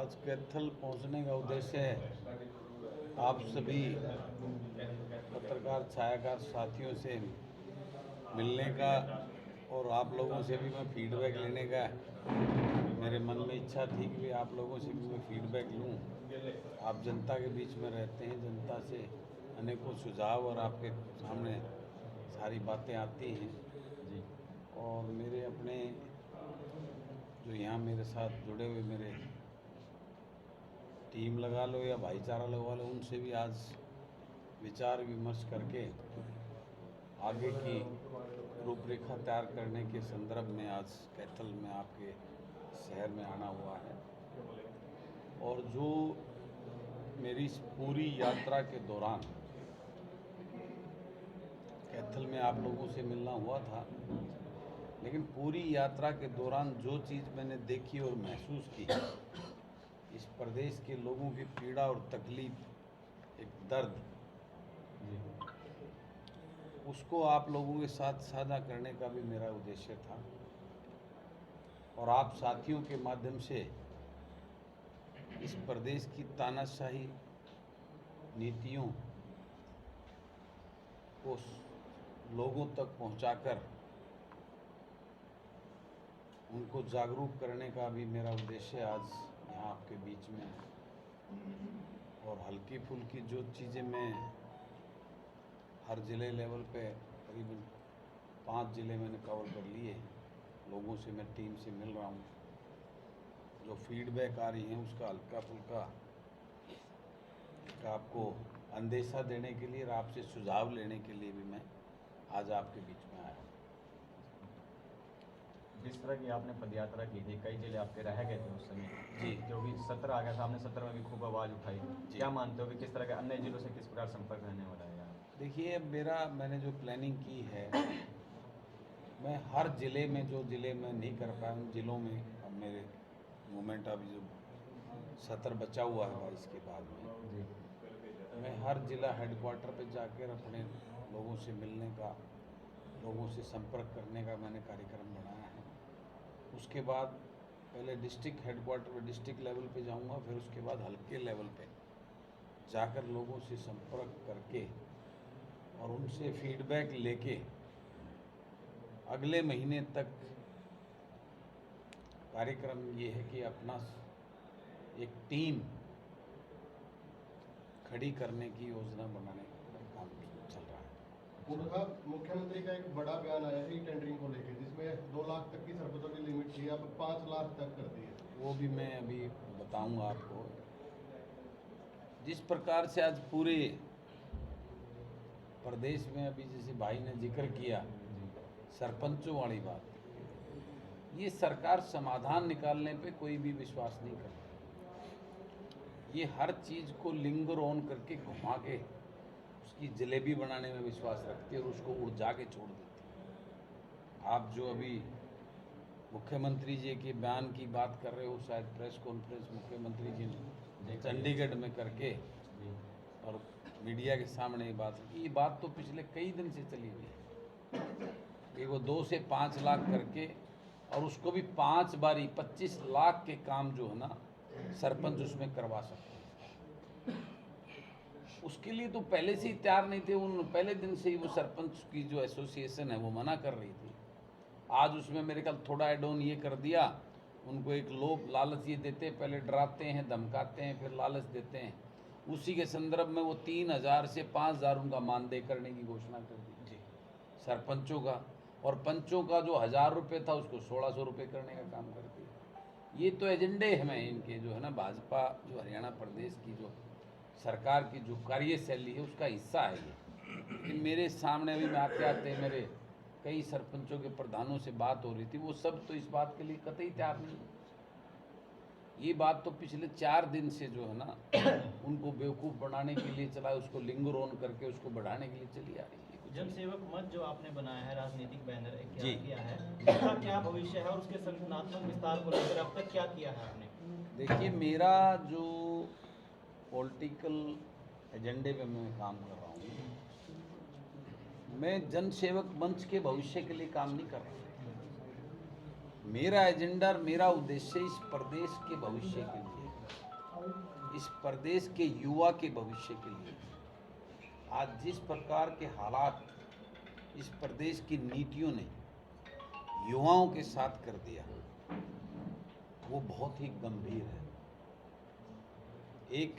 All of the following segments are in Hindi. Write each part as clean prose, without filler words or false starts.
आज कैथल पहुंचने का उद्देश्य है आप सभी पत्रकार छायाकार साथियों से मिलने का और आप लोगों से भी मैं फीडबैक लेने का मेरे मन में इच्छा थी कि आप लोगों से भी मैं फीडबैक लूं। आप जनता के बीच में रहते हैं, जनता से अनेकों सुझाव और आपके सामने सारी बातें आती हैं जी। और मेरे अपने जो यहाँ मेरे साथ जुड़े हुए मेरे टीम लगा लो या भाईचारा लगा लो, उनसे भी आज विचार विमर्श करके आगे की रूपरेखा तैयार करने के संदर्भ में आज कैथल में आपके शहर में आना हुआ है। और जो मेरी इस पूरी यात्रा के दौरान कैथल में आप लोगों से मिलना हुआ था, लेकिन पूरी यात्रा के दौरान जो चीज़ मैंने देखी और महसूस की, इस प्रदेश के लोगों की पीड़ा और तकलीफ, एक दर्द, उसको आप लोगों के साथ साझा करने का भी मेरा उद्देश्य था। और आप साथियों के माध्यम से इस प्रदेश की तानाशाही नीतियों को लोगों तक पहुंचाकर उनको जागरूक करने का भी मेरा उद्देश्य आज यहाँ आपके बीच में है। और हल्की फुल्की जो चीज़ें मैं हर ज़िले लेवल पे करीबन 5 ज़िले मैंने कवर कर लिए, लोगों से मैं टीम से मिल रहा हूँ, जो फीडबैक आ रही है उसका हल्का फुल्का आपको अंदेशा देने के लिए और आपसे सुझाव लेने के लिए भी मैं आज आपके बीच में आया हूँ। जिस तरह की आपने पदयात्रा की थी, कई जिले आपके रह गए थे उस समय जी, जो भी 17 आ गया था, आपने 17 में भी खूब आवाज़ उठाई। क्या मानते हो कि किस तरह के अन्य जिलों से किस प्रकार संपर्क रहने वाला है यार? देखिए, मैंने जो प्लानिंग की है, मैं हर ज़िले में जो ज़िले में नहीं कर पाया उन ज़िलों में अब मेरे मूवमेंट अभी जो सत्र बचा हुआ है 22 के बाद में, मैं हर ज़िला हेडक्वार्टर पे जाकर अपने लोगों से मिलने का, लोगों से संपर्क करने का मैंने कार्यक्रम बनाया है। उसके बाद पहले डिस्ट्रिक्ट हेडक्वार्टर पे, डिस्ट्रिक्ट लेवल पे जाऊंगा, फिर उसके बाद हल्के लेवल पे जाकर लोगों से संपर्क करके और उनसे फीडबैक लेके अगले महीने तक कार्यक्रम ये है कि अपना एक टीम खड़ी करने की योजना बनाने का काम चल रहा है। मुख्यमंत्री का एक बड़ा बयान आया है टेंडरिंग को लेकर, जिसमें 2 लाख तक की सरपंचों की लिमिट थी, अब 5 लाख तक कर दी है। वो भी मैं अभी बताऊंगा आपको। जिस प्रकार से आज पूरे प्रदेश में अभी जैसे भाई ने जिक्र किया सरपंचों वाली बात, ये सरकार समाधान निकालने पे कोई भी विश्वास नहीं करती। ये हर चीज़ को लिंगर ऑन करके घुमा के उसकी जलेबी बनाने में विश्वास रखती है और उसको उड़जा के छोड़ देती है। आप जो अभी मुख्यमंत्री जी के बयान की बात कर रहे हो, शायद प्रेस कॉन्फ्रेंस मुख्यमंत्री जी ने चंडीगढ़ में करके और मीडिया के सामने ये बात तो पिछले कई दिन से चली हुई है कि वो 2 से 5 लाख करके, और उसको भी 5 बारी 25 लाख के काम जो है ना सरपंच उसमें करवा सकते हैं। उसके लिए तो पहले से ही तैयार नहीं थे, उन पहले दिन से ही वो सरपंच की जो एसोसिएशन है वो मना कर रही थी। आज उसमें मेरे ख्याल थोड़ा एड ऑन ये कर दिया, उनको एक लोभ लालच ये देते, पहले डराते हैं, धमकाते हैं, फिर लालच देते हैं। उसी के संदर्भ में वो 3000 से 5000 उनका मानदेय करने की घोषणा कर दी सरपंचों का, और पंचों का जो 1000 रुपये था उसको 1600 रुपये करने का काम कर दिया। ये तो एजेंडे हैं इनके जो है ना, भाजपा जो हरियाणा प्रदेश की जो सरकार की जो कार्यशैली है उसका हिस्सा है ये। लेकिन मेरे सामने अभी मैं आते आते मेरे कई सरपंचों के प्रधानों से बात हो रही थी, वो सब तो इस बात के लिए कतई तैयार नहीं। ये बात तो पिछले 4 दिन से जो है ना उनको बेवकूफ़ बनाने के लिए चला, उसको लिंगर ऑन करके उसको बढ़ाने के लिए चली आ रही है। जनसेवक मंच जो आपने बनाया है, राजनीतिक बैनर जी किया है, उसका क्या भविष्य है और उसके संगठनात्मक विस्तार को लेकर अब तक क्या किया है आपने? देखिए, मेरा जो पॉलिटिकल एजेंडे पे मैं काम कर रहा हूँ, मैं जनसेवक मंच के भविष्य के लिए काम नहीं कर रहा। मेरा एजेंडा, मेरा उद्देश्य इस प्रदेश के भविष्य के लिए, इस प्रदेश के युवा के भविष्य के लिए आज जिस प्रकार के हालात इस प्रदेश की नीतियों ने युवाओं के साथ कर दिया वो बहुत ही गंभीर है। एक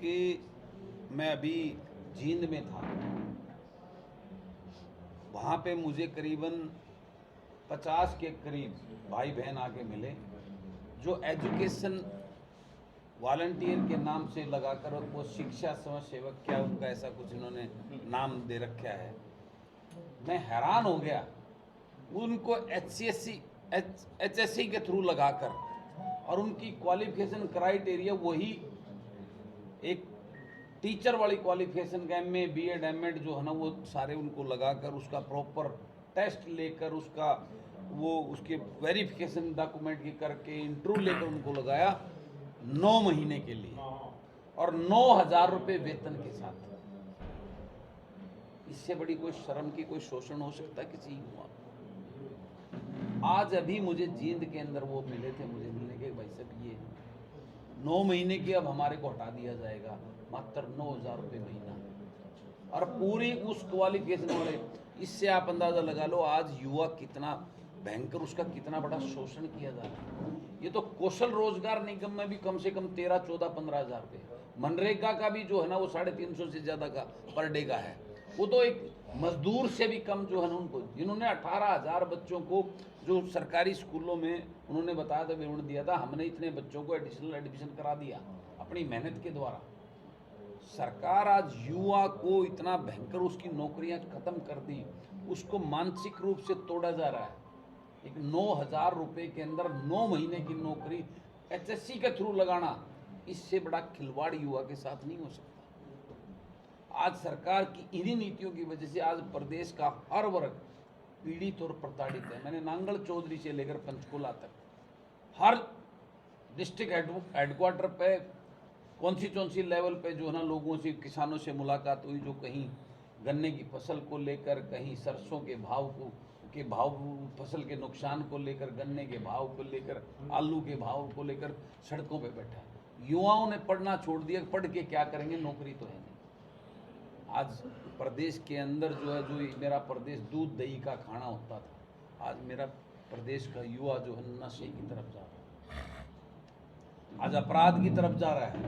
मैं अभी जींद में था, वहाँ पे मुझे करीबन 50 के करीब भाई बहन आके मिले जो एजुकेशन वॉलंटियर के नाम से लगाकर वो शिक्षा समाज सेवक क्या उनका ऐसा कुछ इन्होंने नाम दे रखा है। मैं हैरान हो गया, उनको HSC के थ्रू लगाकर और उनकी क्वालिफिकेशन क्राइटेरिया वही एक टीचर वाली क्वालिफिकेशन का MA BEd MEd जो है ना वो सारे उनको लगाकर उसका प्रॉपर टेस्ट लेकर उसका वो उसके वेरिफिकेशन डॉक्यूमेंट की करके इंटरव्यू लेकर उनको लगाया 9 महीने के लिए और 9,000 रुपये वेतन के साथ। इससे बड़ी कोई शर्म की कोई शोषण हो सकता है किसी युवा? आज अभी मुझे जींद के अंदर वो मिले थे, मुझे मिलने के भाई साहब ये 9 महीने की अब हमारे को हटा दिया जाएगा, मात्र 9,000 रुपये महीना और पूरी उस क्वालिफिकेशन वाले। इससे आप अंदाजा लगा लो आज युवा कितना भयंकर, उसका कितना बड़ा शोषण किया जा रहा है। ये तो कौशल रोजगार निगम में भी कम से कम 13, 14, 15,000 रुपये, मनरेगा का भी जो है ना वो 350 से ज़्यादा का पर डे का है। वो तो एक मजदूर से भी कम जो है ना उनको, जिन्होंने 18,000 बच्चों को जो सरकारी स्कूलों में उन्होंने बताया था, विवरण दिया था, हमने इतने बच्चों को एडिशनल एडमिशन करा दिया अपनी मेहनत के द्वारा। सरकार आज युवा को इतना भयंकर उसकी नौकरियां खत्म कर दी, उसको मानसिक रूप से तोड़ा जा रहा है। एक 9,000 रुपये के अंदर 9 महीने की नौकरी HSC के थ्रू लगाना, इससे बड़ा खिलवाड़ युवा के साथ नहीं हो सकता। आज सरकार की इन्हीं नीतियों की वजह से आज प्रदेश का हर वर्ग पीड़ित और प्रताड़ित है। मैंने नांगल चौधरी से लेकर पंचकुला तक हर डिस्ट्रिक्ट हेडक्वार्टर पे कॉन्स्टिट्यूंसी लेवल पे जो है ना लोगों से, किसानों से मुलाकात हुई, जो कहीं गन्ने की फसल को लेकर, कहीं सरसों के भाव फसल के नुकसान को लेकर, गन्ने के भाव को लेकर, आलू के भाव को लेकर सड़कों पे बैठा है। युवाओं ने पढ़ना छोड़ दिया, पढ़ के क्या करेंगे, नौकरी तो है नहीं। आज प्रदेश के अंदर जो है, जो मेरा प्रदेश दूध दही का खाना होता था, आज मेरा प्रदेश का युवा जो है नशे की तरफ जा रहा है, आज अपराध की तरफ जा रहा है,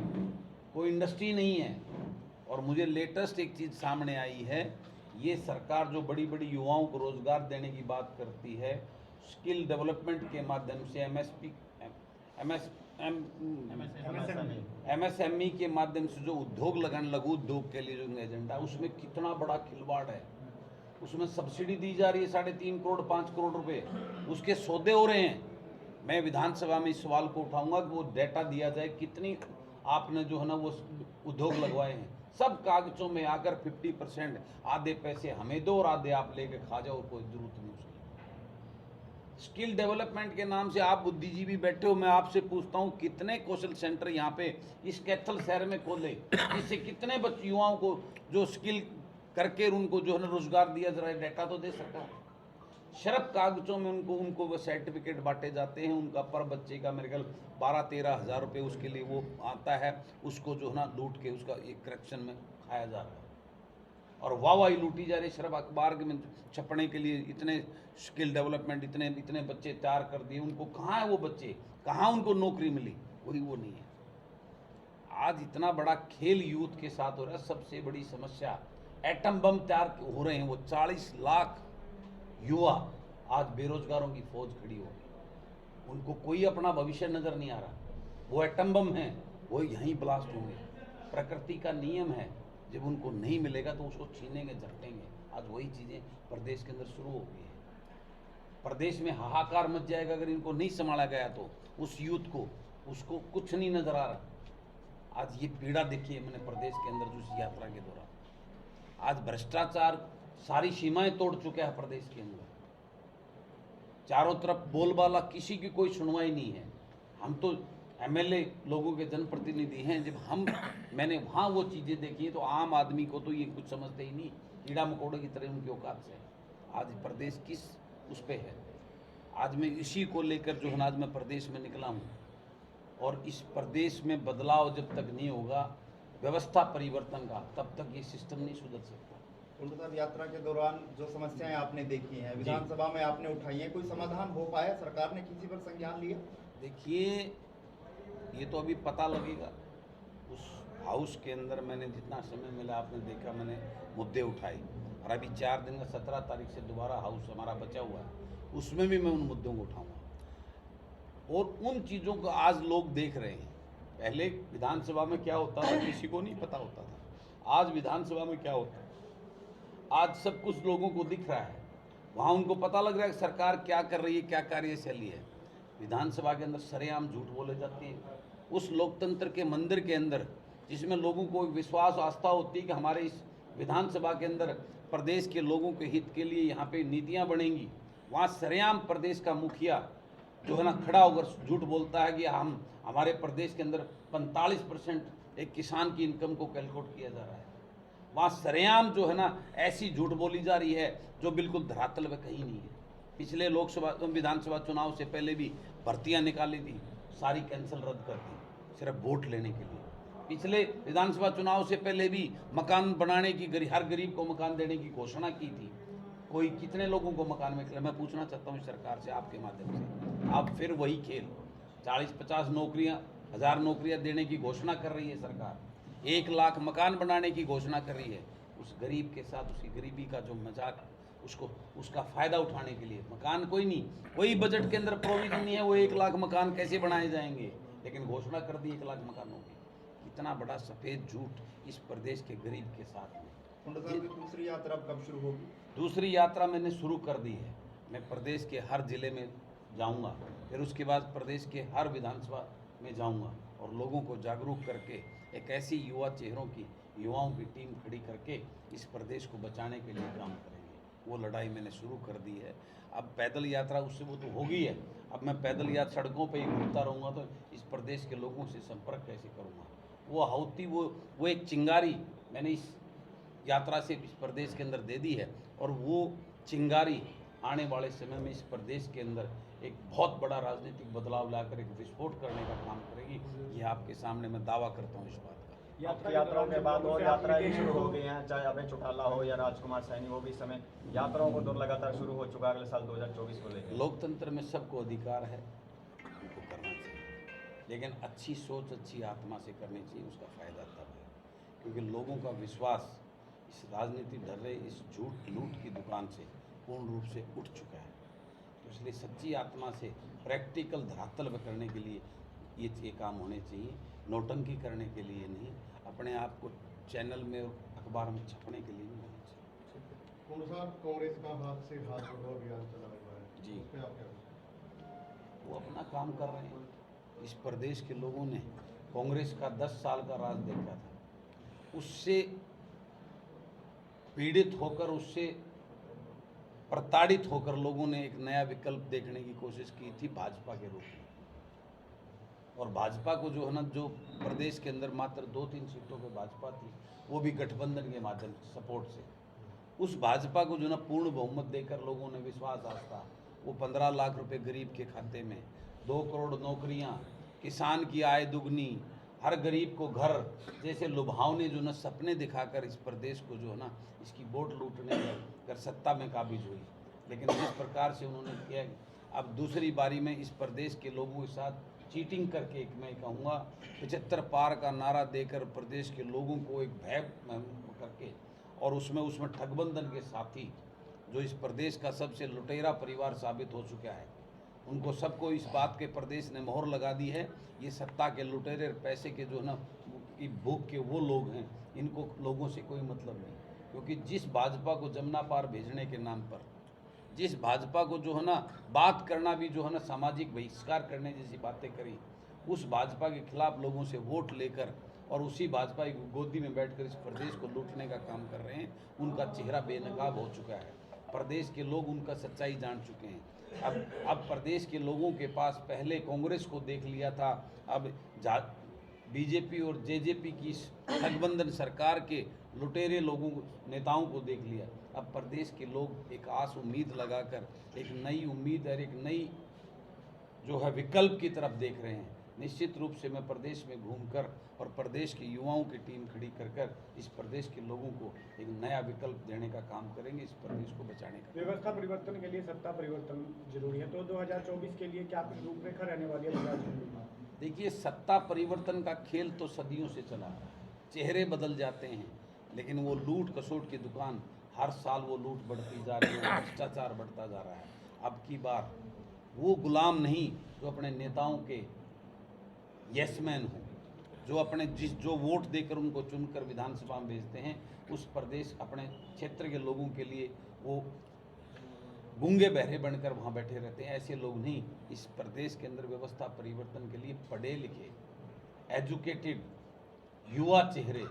कोई इंडस्ट्री नहीं है। और मुझे लेटेस्ट एक चीज़ सामने आई है, ये सरकार जो बड़ी बड़ी युवाओं को रोजगार देने की बात करती है, स्किल डेवलपमेंट के माध्यम से MSME के माध्यम से जो उद्योग लगाने, लघु उद्योग के लिए जो एजेंडा, उसमें कितना बड़ा खिलवाड़ है। उसमें सब्सिडी दी जा रही है 3.5 करोड़ 5 करोड़ रुपए, उसके सौदे हो रहे हैं। मैं विधानसभा में इस सवाल को उठाऊंगा कि वो डेटा दिया जाए, कितनी आपने जो है ना वो उद्योग लगवाए हैं। सब कागजों में आकर 50% आधे पैसे हमें दो और आधे आप लेके खा जाओ, कोई जरूरत नहीं उसकी। स्किल डेवलपमेंट के नाम से आप बुद्धिजीवी बैठे हो, मैं आपसे पूछता हूँ कितने कौशल सेंटर यहाँ पे इस कैथल शहर में खोले, जिससे कितने युवाओं को जो स्किल करके उनको जो है ना रोजगार दिया जा रहा है। डेटा तो दे सरकार। शर्फ कागजों में उनको वो सर्टिफिकेट बांटे जाते हैं, उनका पर बच्चे का मेरे ख्याल 12-13 हज़ार रुपये उसके लिए वो आता है, उसको जो है ना लूट के उसका एक करेक्शन में खाया जा रहा है और वाहवाही लूटी जा रही। शर्फ अखबार में छपने के लिए इतने स्किल डेवलपमेंट इतने बच्चे तैयार कर दिए, उनको कहाँ है वो बच्चे, कहाँ उनको नौकरी मिली, वही वो नहीं है। आज इतना बड़ा खेल यूथ के साथ हो रहा है। सबसे बड़ी समस्या एटम बम तैयार हो रहे हैं, वो 40 लाख युवा आज बेरोजगारों की फौज खड़ी हो गई, उनको कोई अपना भविष्य नजर नहीं आ रहा। वो एटम बम है, वो यहीं ब्लास्ट होंगे। प्रकृति का नियम है, जब उनको नहीं मिलेगा तो उसको छीनेंगे, झपटेंगे। आज वही चीजें प्रदेश के अंदर शुरू हो गई है। प्रदेश में हाहाकार मच जाएगा अगर इनको नहीं संभाला गया तो। उस यूथ को, उसको कुछ नहीं नजर आ रहा। आज ये पीड़ा देखिए मैंने प्रदेश के अंदर जो इस यात्रा के दौरान, आज भ्रष्टाचार सारी सीमाएं तोड़ चुका है प्रदेश के अंदर। चारों तरफ बोलबाला, किसी की कोई सुनवाई नहीं है। हम तो MLA लोगों के जनप्रतिनिधि हैं, जब मैंने वहाँ वो चीज़ें देखी हैं तो आम आदमी को तो ये कुछ समझते ही नहीं, कीड़ा मकोड़े की तरह उनकी औकात से। आज प्रदेश किस उस पे है। आज मैं इसी को लेकर जो है आज मैं प्रदेश में निकला हूँ। और इस प्रदेश में बदलाव जब तक नहीं होगा, व्यवस्था परिवर्तन का, तब तक ये सिस्टम नहीं सुधर सकता। कुंडू साहब, यात्रा के दौरान जो समस्याएं आपने देखी हैं, विधानसभा में आपने उठाई हैं, कोई समाधान हो पाया? सरकार ने किसी पर संज्ञान लिया? देखिए, ये तो अभी पता लगेगा। उस हाउस के अंदर मैंने जितना समय मिला, आपने देखा, मैंने मुद्दे उठाए, और अभी 4 दिन का 17 तारीख से दोबारा हाउस हमारा बचा हुआ है, उसमें भी मैं उन मुद्दों को उठाऊंगा। और उन चीज़ों को आज लोग देख रहे हैं। पहले विधानसभा में क्या होता था किसी को नहीं पता होता था, आज विधानसभा में क्या होता है आज सब कुछ लोगों को दिख रहा है। वहाँ उनको पता लग रहा है कि सरकार क्या कर रही है, क्या कार्यशैली है। विधानसभा के अंदर सरेआम झूठ बोले जाते हैं। उस लोकतंत्र के मंदिर के अंदर, जिसमें लोगों को विश्वास आस्था होती है कि हमारे इस विधानसभा के अंदर प्रदेश के लोगों के हित के लिए यहाँ पे नीतियाँ बनेंगी, वहाँ सरेआम प्रदेश का मुखिया जो है ना खड़ा होकर झूठ बोलता है कि हमारे प्रदेश के अंदर 45% एक किसान की इनकम को कैलकुलेट किया जा रहा है। वहाँ सरेआम जो है ना ऐसी झूठ बोली जा रही है जो बिल्कुल धरातल में कहीं नहीं है। पिछले लोकसभा विधानसभा चुनाव से पहले भी भर्तियाँ निकाली थी, सारी कैंसिल रद्द कर दी सिर्फ वोट लेने के लिए। पिछले विधानसभा चुनाव से पहले भी मकान बनाने की, हर गरीब को मकान देने की घोषणा की थी। कोई कितने लोगों को मकान मिले? मैं पूछना चाहता हूँ सरकार से आपके माध्यम से, आप फिर वही खेल 40-50 नौकरियाँ, 1000 नौकरियाँ देने की घोषणा कर रही है सरकार, 1 लाख मकान बनाने की घोषणा कर रही है। उस गरीब के साथ उसकी गरीबी का जो मजाक, उसका फ़ायदा उठाने के लिए मकान कोई नहीं, कोई बजट के अंदर प्रोविजन नहीं है। वो 1 लाख मकान कैसे बनाए जाएंगे, लेकिन घोषणा कर दी 1 लाख मकानों की। कितना बड़ा सफ़ेद झूठ इस प्रदेश के गरीब के साथ में। कुंडू साहब की दूसरी यात्रा कब शुरू होगी? दूसरी यात्रा मैंने शुरू कर दी है। मैं प्रदेश के हर जिले में जाऊंगा, फिर उसके बाद प्रदेश के हर विधानसभा में जाऊंगा और लोगों को जागरूक करके एक ऐसी युवाओं की टीम खड़ी करके इस प्रदेश को बचाने के लिए काम करेंगे। वो लड़ाई मैंने शुरू कर दी है। अब पैदल यात्रा उससे वो तो होगी है, अब मैं पैदल यात्रा सड़कों पे ही घूमता रहूँगा, तो इस प्रदेश के लोगों से संपर्क कैसे करूँगा। वो आहुति, वो एक चिंगारी मैंने इस यात्रा से इस प्रदेश के अंदर दे दी है, और वो चिंगारी आने वाले समय में इस प्रदेश के अंदर एक बहुत बड़ा राजनीतिक बदलाव लाकर एक विस्फोट करने का काम करेगी। ये आपके सामने मैं दावा करता हूँ इस बात का। यात्राओं के बाद और यात्राएं भी शुरू हो गई हैं, चाहे अभय चौटाला हो या राजकुमार सैनी, वो भी इस समय यात्राओं को दौर लगातार शुरू हो चुका है अगले साल 2024 को लेकर। लोकतंत्र में सबको अधिकार है, उनको करना चाहिए, लेकिन अच्छी सोच, अच्छी आत्मा से करनी चाहिए। उसका फ़ायदा तब है क्योंकि लोगों का विश्वास इस राजनीति डर रहे इस झूठ लूट की दुकान से पूर्ण रूप से उठ चुका है। तो इसलिए सच्ची आत्मा से प्रैक्टिकल धरातल पर करने के लिए ये काम होने चाहिए, नौटंकी करने के लिए नहीं, अपने आप को चैनल में और अखबार में छपने के लिए नहीं होना चाहिए। कुंडू साहब, कांग्रेस का हाथ से हाथ जोड़ो अभियान चला हुआ है जी। उस पे आप क्या? वो अपना काम कर रहे हैं। इस प्रदेश के लोगों ने कांग्रेस का 10 साल का राज देखा था, उससे पीड़ित होकर, उससे प्रताड़ित होकर लोगों ने एक नया विकल्प देखने की कोशिश की थी भाजपा के रूप में। और भाजपा को जो है ना, जो प्रदेश के अंदर मात्र 2-3 सीटों पे भाजपा थी, वो भी गठबंधन के माध्यम से सपोर्ट से, उस भाजपा को जो ना पूर्ण बहुमत देकर लोगों ने विश्वास आस्था, वो 15 लाख रुपए गरीब के खाते में, 2 करोड़ नौकरियां, किसान की आय दुगनी, हर गरीब को घर जैसे लुभावने जो ना सपने दिखाकर इस प्रदेश को जो है ना इसकी वोट लूटने कर सत्ता में काबिज हुई। लेकिन जिस प्रकार से उन्होंने किया, अब दूसरी बारी में इस प्रदेश के लोगों के साथ चीटिंग करके, एक मैं कहूँगा 75 पार का नारा देकर प्रदेश के लोगों को एक भय करके, और उसमें ठगबंधन के साथी जो इस प्रदेश का सबसे लुटेरा परिवार साबित हो चुका है, उनको सबको इस बात के प्रदेश ने मोहर लगा दी है, ये सत्ता के लुटेरे पैसे के जो है ना की भूख के वो लोग हैं, इनको लोगों से कोई मतलब नहीं। क्योंकि जिस भाजपा को जमुना पार भेजने के नाम पर, जिस भाजपा को जो है ना बात करना भी जो है ना सामाजिक बहिष्कार करने जैसी बातें करी, उस भाजपा के खिलाफ लोगों से वोट लेकर और उसी भाजपा की गोदी में बैठकर इस प्रदेश को लूटने का काम कर रहे हैं, उनका चेहरा बेनकाब हो चुका है। प्रदेश के लोग उनका सच्चाई जान चुके हैं। अब प्रदेश के लोगों के पास पहले कांग्रेस को देख लिया था, अब बीजेपी और जेजेपी की इस गठबंधन सरकार के लुटेरे लोगों नेताओं को देख लिया। अब प्रदेश के लोग एक आस उम्मीद लगाकर एक नई उम्मीद और एक नई जो है विकल्प की तरफ देख रहे हैं। निश्चित रूप से मैं प्रदेश में घूमकर और प्रदेश के युवाओं की टीम खड़ी कर इस प्रदेश के लोगों को एक नया विकल्प देने का काम करेंगे, इस प्रदेश को बचाने का। व्यवस्था परिवर्तन के लिए सत्ता परिवर्तन जरूरी है, तो 2024 के लिए क्या रूपरेखा रहने वाली है बलराज कुंडू की? देखिए, सत्ता परिवर्तन का खेल तो सदियों से चला आ रहा है। चेहरे बदल जाते हैं, लेकिन वो लूट खसोट की दुकान हर साल वो लूट बढ़ती जा रही है, भ्रष्टाचार बढ़ता जा रहा है। अब की बार वो गुलाम नहीं जो अपने नेताओं के यसमैन हो, जो अपने जो वोट देकर उनको चुनकर विधानसभा में भेजते हैं, उस प्रदेश अपने क्षेत्र के लोगों के लिए वो गूंगे बहरे बनकर वहाँ बैठे रहते हैं। ऐसे लोग नहीं। इस प्रदेश के अंदर व्यवस्था परिवर्तन के लिए पढ़े लिखे एजुकेटेड युवा चेहरे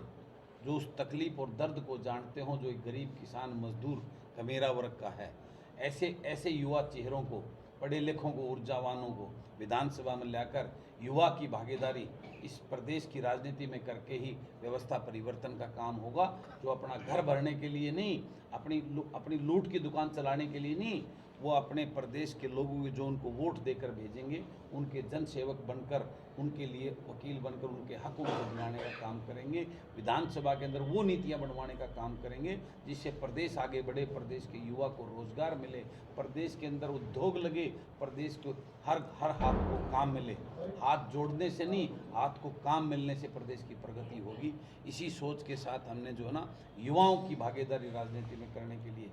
जो उस तकलीफ और दर्द को जानते हों, जो एक गरीब किसान मजदूर कमेरा वर्ग का है, ऐसे युवा चेहरों को, पढ़े लिखों को, ऊर्जावानों को विधानसभा में लाकर युवा की भागीदारी इस प्रदेश की राजनीति में करके ही व्यवस्था परिवर्तन का काम होगा। जो अपना घर भरने के लिए नहीं, अपनी लूट की दुकान चलाने के लिए नहीं, वो अपने प्रदेश के लोगों के जो उनको वोट देकर भेजेंगे, उनके जनसेवक बनकर, उनके लिए वकील बनकर उनके हक उनको दिलाने का काम करेंगे। विधानसभा के अंदर वो नीतियां बनवाने का काम करेंगे जिससे प्रदेश आगे बढ़े, प्रदेश के युवा को रोजगार मिले, प्रदेश के अंदर उद्योग लगे, प्रदेश को हर हाथ को काम मिले। हाथ जोड़ने से नहीं, हाथ को काम मिलने से प्रदेश की प्रगति होगी। इसी सोच के साथ हमने जो है ना युवाओं की भागीदारी राजनीति में करने के लिए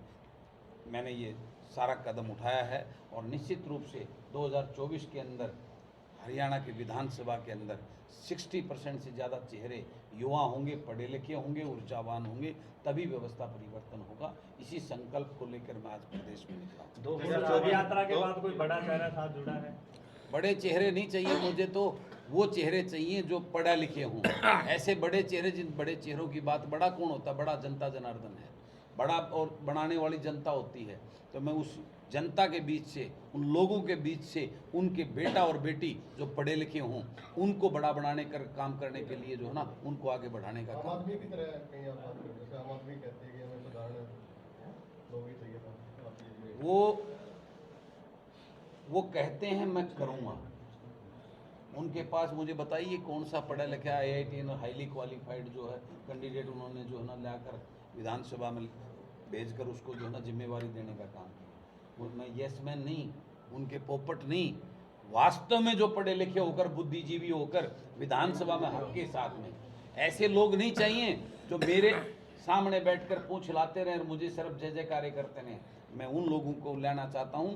मैंने ये सारा कदम उठाया है। और निश्चित रूप से 2024 के अंदर हरियाणा के विधानसभा के अंदर 60% से ज़्यादा चेहरे युवा होंगे, पढ़े लिखे होंगे, ऊर्जावान होंगे, तभी व्यवस्था परिवर्तन होगा। इसी संकल्प को लेकर मैं आज प्रदेश में निकला हूं। 2024 यात्रा के बाद कोई बड़ा चेहरा साथ जुड़ा है? बड़े चेहरे नहीं चाहिए मुझे, तो वो चेहरे चाहिए जो पढ़े लिखे हों। ऐसे बड़े चेहरे, जिन बड़े चेहरों की बात, बड़ा कौन होता है? बड़ा जनता जनार्दन है, बड़ा और बनाने वाली जनता होती है। तो मैं उस जनता के बीच से, उन लोगों के बीच से, उनके बेटा और बेटी जो पढ़े लिखे हों, उनको बड़ा बनाने का काम करने के लिए जो है ना, उनको आगे बढ़ाने का आम काम। आदमी की तरह कहीं आप बात करते हैं, आम आदमी कहते हैं कि हमें साधारण लोग ही चाहिए था आपकी। वो कहते हैं मैं करूँगा। उनके पास मुझे बताइए कौन सा पढ़ा लिखा IIT हाईली क्वालिफाइड जो है कैंडिडेट उन्होंने जो है ना लाकर विधानसभा में भेजकर उसको जो है ना जिम्मेवारी देने का काम किया। वो मैं यस मैन नहीं, उनके पोपट नहीं, वास्तव में जो पढ़े लिखे होकर, बुद्धिजीवी होकर विधानसभा में हक के साथ में, ऐसे लोग नहीं चाहिए जो मेरे सामने बैठकर पूंछ हिलाते रहे और मुझे सिर्फ जय जयकारे करते रहे। मैं उन लोगों को लाना चाहता हूं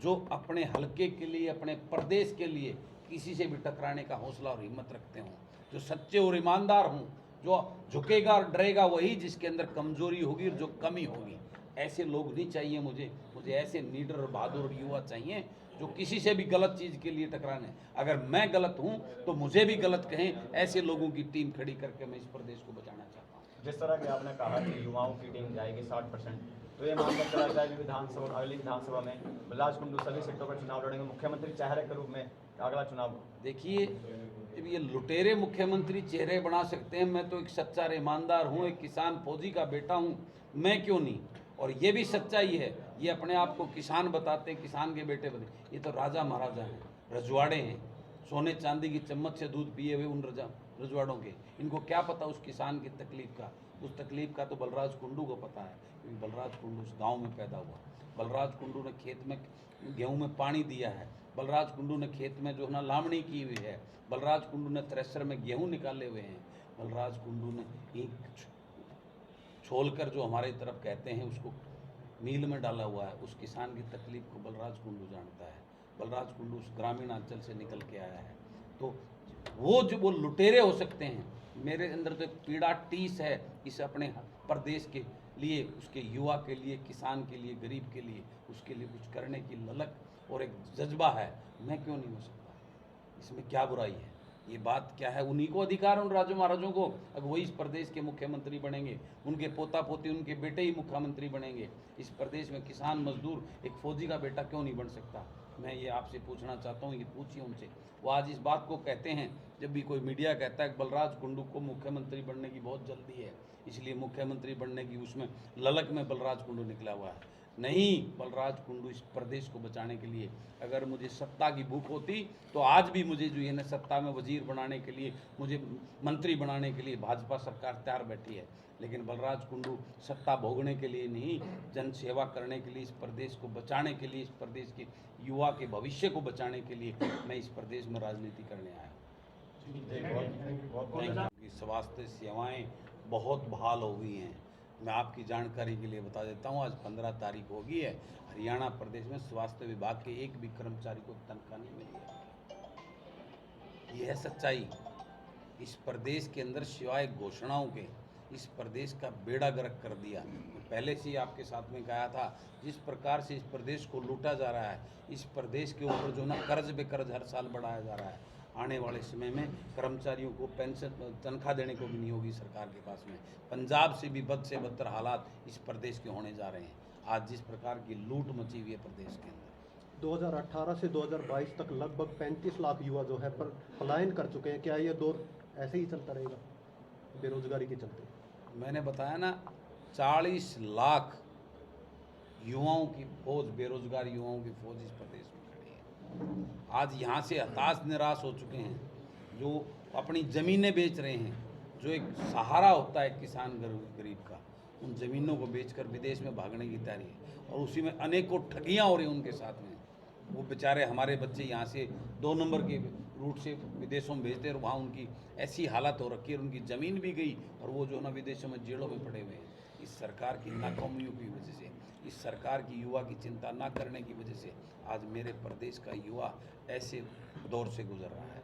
जो अपने हलके के लिए, अपने प्रदेश के लिए किसी से भी टकराने का हौसला और हिम्मत रखते हों, जो सच्चे और ईमानदार हों, जो झुकेगा और डरेगा वही जिसके अंदर कमजोरी होगी और जो कमी होगी। ऐसे लोग नहीं चाहिए मुझे ऐसे नीडर और बहादुर युवा चाहिए जो किसी से भी गलत चीज़ के लिए टकराने। अगर मैं गलत हूं तो मुझे भी गलत कहें। ऐसे लोगों की टीम खड़ी करके मैं इस प्रदेश को बचाना चाहता हूं। जिस तरह के आपने कहा कि युवाओं की टीम जाएगी 60%, तो ये मानकर चला जाए कि विधानसभा, अगली विधानसभा में बलराज कुंडू सभी सीटों पर चुनाव लड़ेंगे, मुख्यमंत्री चेहरे के रूप में अगला चुनाव। देखिए, जब ये लुटेरे मुख्यमंत्री चेहरे बना सकते हैं, मैं तो एक सच्चा ईमानदार हूँ, एक किसान फौजी का बेटा हूँ, मैं क्यों नहीं। और ये भी सच्चाई है, ये अपने आप को किसान बताते हैं, किसान के बेटे बने। ये तो राजा महाराजा हैं, रजवाड़े हैं, सोने चांदी की चम्मच से दूध पिए हुए उन रजवाड़ों के। इनको क्या पता उस किसान की तकलीफ का? उस तकलीफ का तो बलराज कुंडू को पता है, क्योंकि बलराज कुंडू उस गाँव में पैदा हुआ। बलराज कुंडू ने खेत में गेहूँ में पानी दिया है, बलराज कुंडू ने खेत में जो है ना लावणी की हुई है, बलराज कुंडू ने थ्रेशर में गेहूं निकाले हुए हैं, बलराज कुंडू ने ईंट छोलकर जो हमारे तरफ कहते हैं उसको मील में डाला हुआ है। उस किसान की तकलीफ को बलराज कुंडू जानता है। बलराज कुंडू उस ग्रामीण अंचल से निकल के आया है। तो वो लुटेरे हो सकते हैं, मेरे अंदर तो एक पीड़ा टीस है इस अपने प्रदेश के लिए, उसके युवा के लिए, किसान के लिए, गरीब के लिए, उसके लिए कुछ करने की ललक और एक जज्बा है। मैं क्यों नहीं हो सकता? इसमें क्या बुराई है? ये बात क्या है? उन्हीं को अधिकार है, उन राजों महाराजों को। अगर वही इस प्रदेश के मुख्यमंत्री बनेंगे, उनके पोता पोती, उनके बेटे ही मुख्यमंत्री बनेंगे, इस प्रदेश में किसान मजदूर एक फौजी का बेटा क्यों नहीं बन सकता? मैं ये आपसे पूछना चाहता हूँ, ये पूछिए उनसे। वो आज इस बात को कहते हैं, जब भी कोई मीडिया कहता है कि बलराज कुंडू को मुख्यमंत्री बनने की बहुत जल्दी है, इसलिए मुख्यमंत्री बनने की उसमें ललक में बलराज कुंडू निकला हुआ है। नहीं, बलराज कुंडू इस प्रदेश को बचाने के लिए अगर मुझे सत्ता की भूख होती तो आज भी मुझे जो है ना सत्ता में वजीर बनाने के लिए, मुझे मंत्री बनाने के लिए भाजपा सरकार तैयार बैठी है। लेकिन बलराज कुंडू सत्ता भोगने के लिए नहीं, जन सेवा करने के लिए, इस प्रदेश को बचाने के लिए, इस प्रदेश के युवा के भविष्य को बचाने के लिए मैं इस प्रदेश में राजनीति करने आया हूँ। स्वास्थ्य सेवाएं बहुत बहाल हो गई हैं। मैं आपकी जानकारी के लिए बता देता हूं, आज 15 तारीख हो गई है, हरियाणा प्रदेश में स्वास्थ्य विभाग के एक भी कर्मचारी को तनख्वाह नहीं मिली है। यह है सच्चाई। इस प्रदेश के अंदर सिवाय घोषणाओं के इस प्रदेश का बेड़ा गर्क कर दिया। मैं पहले से ही आपके साथ में कहा था, जिस प्रकार से इस प्रदेश को लूटा जा रहा है, इस प्रदेश के ऊपर जो ना कर्ज पे कर्ज हर साल बढ़ाया जा रहा है, आने वाले समय में कर्मचारियों को पेंशन तनख्वाह देने को भी नहीं होगी सरकार के पास में। पंजाब से भी बद से बदतर हालात इस प्रदेश के होने जा रहे हैं। आज जिस प्रकार की लूट मची हुई है प्रदेश के अंदर, 2018 से 2022 तक लगभग 35 लाख युवा जो है पर पलायन कर चुके हैं। क्या ये दौर ऐसे ही चलता रहेगा बेरोजगारी के चलते? मैंने बताया ना, 40 लाख युवाओं की फौज, बेरोजगार युवाओं की फौज इस प्रदेश में खड़ी है। आज यहाँ से हताश निराश हो चुके हैं, जो अपनी ज़मीनें बेच रहे हैं, जो एक सहारा होता है किसान गरीब का, उन ज़मीनों को बेचकर विदेश में भागने की तैयारी है। और उसी में अनेकों ठगियाँ हो रही हैं उनके साथ में। वो बेचारे हमारे बच्चे यहाँ से 2 नंबर के रूट से विदेशों में भेजते हैं और वहाँ उनकी ऐसी हालत हो रखी है, उनकी ज़मीन भी गई और वो जो ना विदेशों में जेलों में पड़े हुए हैं। इस सरकार की नाकामियों की वजह से, इस सरकार की युवा की चिंता ना करने की वजह से आज मेरे प्रदेश का युवा ऐसे दौर से गुजर रहा है।